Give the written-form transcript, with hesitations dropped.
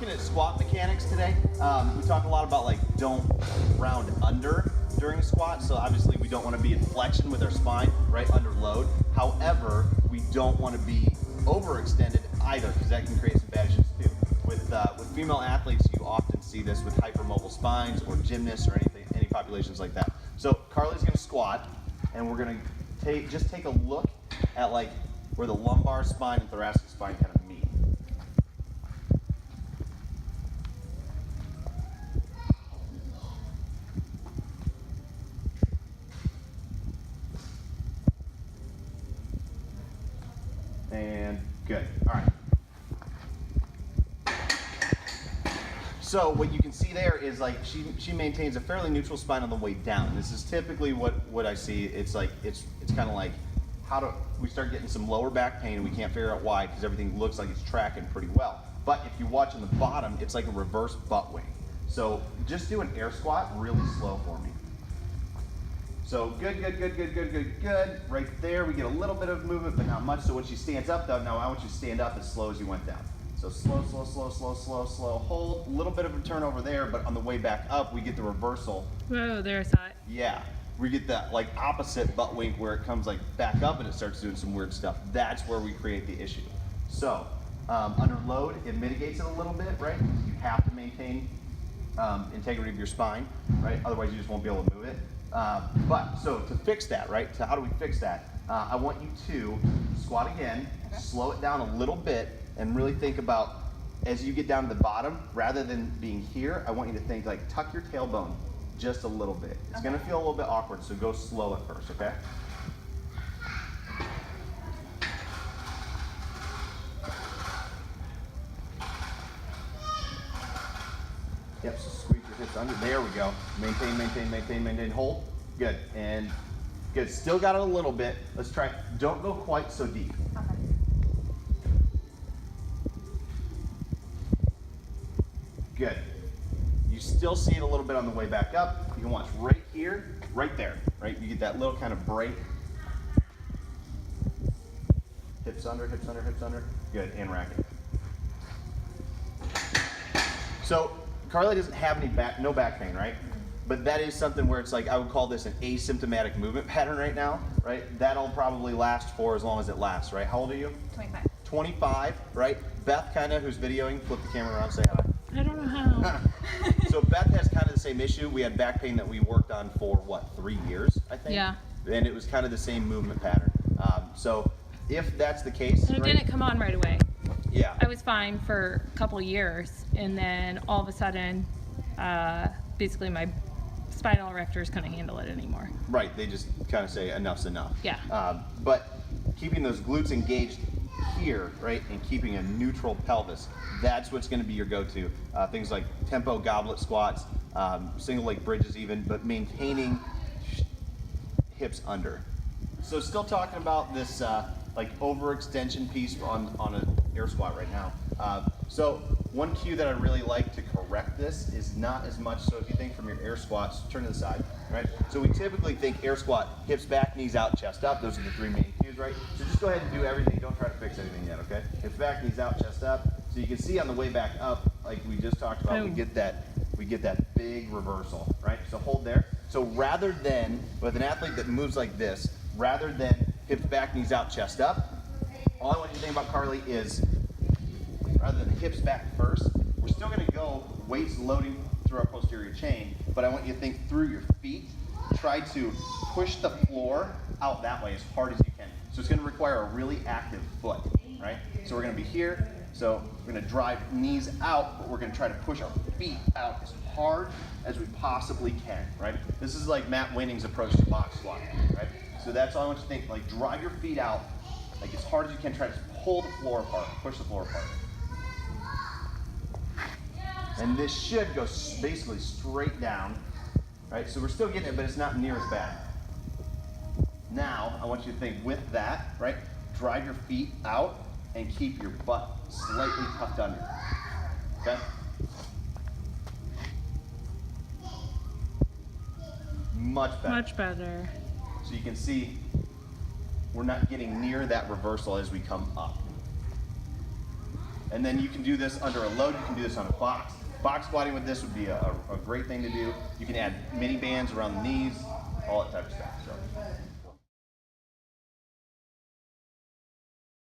looking at squat mechanics today. We talk a lot about like don't round under during a squat. So obviously we don't want to be in flexion with our spine, right, under load. However, we don't want to be overextended either, because that can create some bad issues too. With female athletes, you often see this with hypermobile spines or gymnasts or any populations like that. So Carly's going to squat, and we're going to just take a look at like where the lumbar spine and thoracic spine kind of meet. And good. All right. So what you can see there is like she maintains a fairly neutral spine on the way down. This is typically what I see. It's like it's kind of like how do we start getting some lower back pain and we can't figure out why, because everything looks like it's tracking pretty well. But if you watch on the bottom, it's like a reverse butt wing. So just do an air squat really slow for me. So good. Right there, we get a little bit of movement, but not much. So when she stands up though, now I want you to stand up as slow as you went down. So slow. Hold, a little bit of a turnover there, but on the way back up, we get the reversal. Whoa, there's that. Yeah, we get that like opposite butt wink where it comes like back up and it starts doing some weird stuff. That's where we create the issue. So under load, it mitigates it a little bit, right? You have to maintain integrity of your spine, right? Otherwise, you just won't be able to move it. But so to fix that, right? So how do we fix that? I want you to squat again, slow it down a little bit, and really think about as you get down to the bottom, rather than being here, I want you to think like tuck your tailbone just a little bit. It's gonna feel a little bit awkward, so go slow at first, okay? Yep, so squeeze your hips under. There we go. Maintain. Hold. Good. And good. Still got it a little bit. Let's try. Don't go quite so deep. Okay. Good. You still see it a little bit on the way back up. You can watch right here, right there, right? You get that little kind of break. Hips under. Good. And rack it. So Carly doesn't have no back pain, right? But that is something where it's like, I would call this an asymptomatic movement pattern right now, right? That'll probably last for as long as it lasts, right? How old are you? 25. 25, right? Beth, who's videoing, flip the camera around, say hi. I don't know how. So Beth has kind of the same issue. We had back pain that we worked on for, what, 3 years, I think? Yeah. And it was kind of the same movement pattern. So if that's the case, And it right? didn't come on right away. Yeah. I was fine for a couple years, and then all of a sudden, basically my spinal erectors couldn't handle it anymore. Right, they just kind of say enough's enough. Yeah. But keeping those glutes engaged here, right, and keeping a neutral pelvis, that's what's going to be your go-to. Things like tempo goblet squats, single leg bridges even, but maintaining hips under. So still talking about this like overextension piece on an air squat right now. So one cue that I really like to correct this is not as much, so if you think from your air squats, turn to the side, right? So we typically think air squat, hips back, knees out, chest up. Those are the 3 main cues, right? So just go ahead and do everything. Don't try to fix anything yet, okay? Hips back, knees out, chest up. So you can see on the way back up, like we just talked about, we get that big reversal, right? So hold there. So rather than, with an athlete that moves like this, rather than hips back, knees out, chest up, all I want you to think about, Carly, is rather than hips back first, we're still going to go weights loading through our posterior chain, but I want you to think through your feet. Try to push the floor out that way as hard as you can. So it's going to require a really active foot, right? So we're going to be here. So we're going to drive knees out, but we're going to try to push our feet out as hard as we possibly can, right? This is like Matt Winning's approach to box squat, right? So that's all I want you to think. Like drive your feet out like as hard as you can. Try to pull the floor apart, push the floor apart. And this should go basically straight down, right? So we're still getting it, but it's not near as bad. Now, I want you to think with that, right? Drive your feet out and keep your butt slightly tucked under, okay? Much better. Much better. So you can see we're not getting near that reversal as we come up. And then you can do this under a load, you can do this on a box. Box squatting with this would be a great thing to do. You can add mini bands around the knees, all that type of stuff. So.